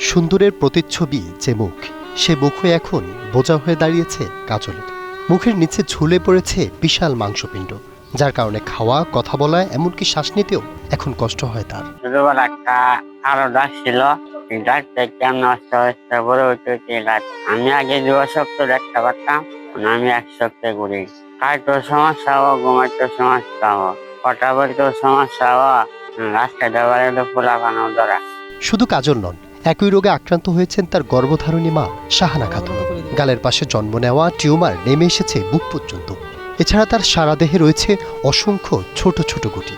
সুন্দরের প্রতিচ্ছবি যে মুখ, সে মুখই এখন বোঝা হয়ে দাঁড়িয়েছে কাজলের। মুখের নিচে ঝুলে পড়েছে বিশাল মাংসপিণ্ড, যার কারণে খাওয়া, কথা বলা, এমনকি শ্বাস নিতেও এখন কষ্ট হয় তার। ছোটবেলা একটা আরো ডাক ছিল, কেমন আমি আগে 2 সপ্তাহ দেখতে পারতাম, আমি 1 সপ্তাহে ঘুরি। খাইতেও সমস্যা হবো, ঘুমাইতেও সমস্যা হবো, কথা বলতেও সমস্যা হবো, রাস্তায় দেওয়ারে পোলা বানাও ধরা। শুধু কাজল নন, একই রোগে আক্রান্ত হয়েছেন তার গর্ভধারিণী মা শাহানা খাতুন। গালের পাশে জন্ম নেওয়া টিউমার নেমে এসেছে বুক পর্যন্ত। এছাড়া তার সারা দেহে রয়েছে অসংখ্য ছোট ছোট গুটি।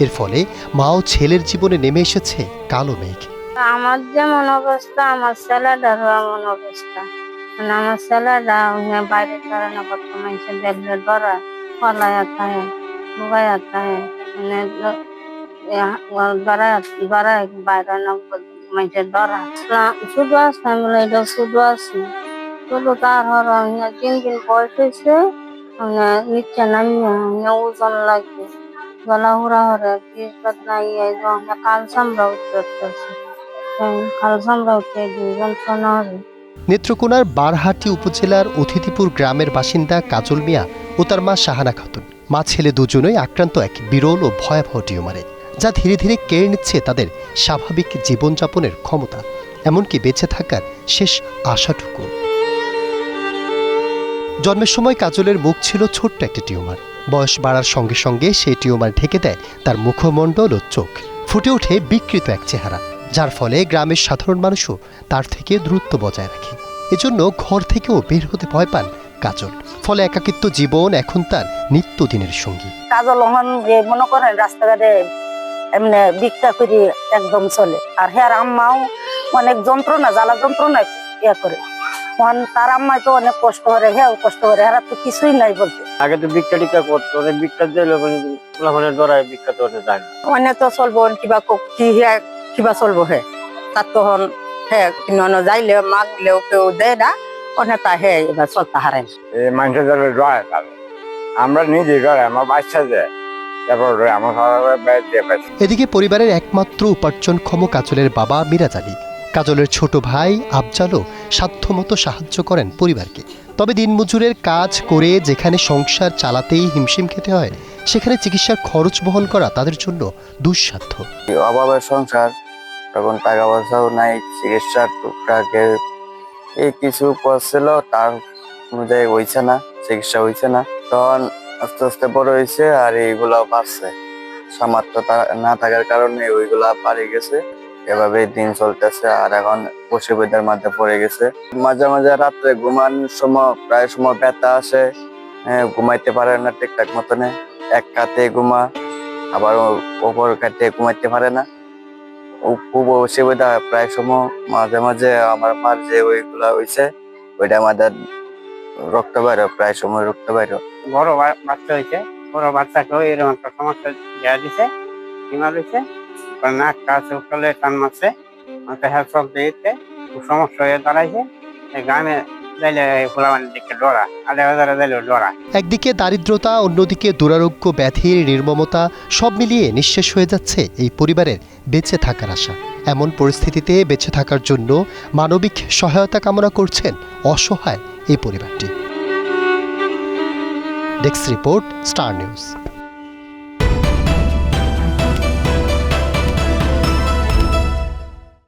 এর ফলে মা ও ছেলের জীবনে নেমে এসেছে কালো মেঘ। আমার যেমন অবস্থা, আমার ছেলেটারও এমন অবস্থা। আমার ছেলেটা বাইরে কারণে কত মানুষের দেখলে ধরা, ফলাইয়া থাকে, ডুবাইয়া থাকে, ধরায় বাইরে মানুষের ধরা। শুধু আসলাম বলে এটা শুধু আসি, শুধু তার হর 3 দিন বয়স হয়েছে, নিচে নামিয়ে ওজন লাগবে, গলা হুড়া হরে নাই, কাল সামরা উঠতেছে, কাল সামরা উঠতে 2 যন্ত্রণা হবে। নেত্রকোনার বারহাটি উপজেলার অতিথিপুর গ্রামের বাসিন্দা কাজল মিয়া ও তার মা শাহানা খাতুন, মা ছেলে দুজনেই আক্রান্ত এক বিরল ও ভয়াবহ টিউমারে, যা ধীরে ধীরে কেড়ে নিচ্ছে তাদের স্বাভাবিক জীবনযাপনের ক্ষমতা, এমনকি বেঁচে থাকার শেষ আশাটুকু। জন্মের সময় কাজলের মুখ ছিল ছোট্ট একটা টিউমার। বয়স বাড়ার সঙ্গে সঙ্গে সেই টিউমার ঢেকে দেয় তার মুখমণ্ডল ও চোখ। ফুটে ওঠে বিকৃত এক চেহারা, যার ফলে গ্রামের সাধারণ মানুষও তার থেকে দূরত্ব বজায় রাখে। এজন্য ঘর থেকেও বের হতে ভয় পান কাজল। ফলে একাকিত্ব জীবন এখন তার নিত্যদিনের সঙ্গী। কাজল মনে করেন রাস্তাঘাটে এমনি ভিক্ষা করি একদম চলে, আর হ্যাঁ আম্মাও অনেক যন্ত্রণা, জ্বালা যন্ত্রণা করে। তার আম্মায় তো অনেক কষ্ট করে, হ্যাঁ কষ্ট করে, এরা তো কিছুই নাই বলতে। আগে তো ভিক্ষা টিক্ষা করতো, ভিক্ষা দিলে ধরায় ভিক্ষা তো যায় না। অনেক তো চলবো কিবা চলবো, হ্যাঁ তার তখন হ্যাঁ যাইলে মাগলেও কেউ দেয় না, অনেক তা হ্যাঁ এবার চলতে হারাই। মানুষের জয় আমরা নিজে করে আমার বাচ্চা যায়। এদিকে পরিবারের একমাত্র উপার্জনক্ষম কাজলের বাবা মিরাজ আলী, কাজলের ছোট ভাই আফজালও সাধ্যমতো সাহায্য করেন পরিবারকে। তবে দিনমজুরের কাজ করে যেখানে সংসার চালাতেই হিমশিম খেতে হয়, সেখানে চিকিৎসার খরচ বহন করা তাদের জন্য দুঃসাধ্য। অভাবের সংসার, তখন টাকা পয়সাও নাই, চিকিৎসার টুকটাকে এই কিছু করছিল, তার অনুযায়ী হয়েছে না, চিকিৎসা হয়েছে না। তখন আস্তে আস্তে বড় হয়েছে, আর এইগুলা বাড়ছে, সামর্থ্য না থাকার কারণে ওইগুলা পারে গেছে। এভাবে দিন চলতেছে, আর এখন অসুবিধার মধ্যে পড়ে গেছে। মাঝে মাঝে রাত্রে ঘুমানোর সময় প্রায় সময় ব্যথা আসে, ঘুমাইতে পারে না ঠিকঠাক মতনে, এক কাতে ঘুমা, আবার ওপর কাতে ঘুমাইতে পারে না, খুব অসুবিধা হয় প্রায় সময়। মাঝে মাঝে আমার মার যে ওইগুলা হয়েছে, ওইটা আমাদের রক্ত বাইরে, প্রায় সময় রক্ত বাইরে। বড় বাচ্চা হয়েছে, বড় বাচ্চাকেও এরকম একটা সমস্যা দেওয়া দিছে, টিউমার হয়েছে, নাক কাজ উঠলে টান মারছে, হ্যাঁ চলতে যেতে খুব সমস্যা হয়ে দাঁড়াইছে। গ্রামে যাইলে ফুলাবানির দিকে ডরা, আধা হাজারে যাইলেও ডরা। একদিকে দারিদ্রতা, অন্যদিকে দুরারোগ্য ব্যাধির নির্মমতা, সব মিলিয়ে নিঃশেষ হয়ে যাচ্ছে এই পরিবারের বেঁচে থাকার আশা। এমন পরিস্থিতিতে বেঁচে থাকার জন্য মানবিক সহায়তা কামনা করছেন অসহায় এই পরিবারটি। Desk report, star news.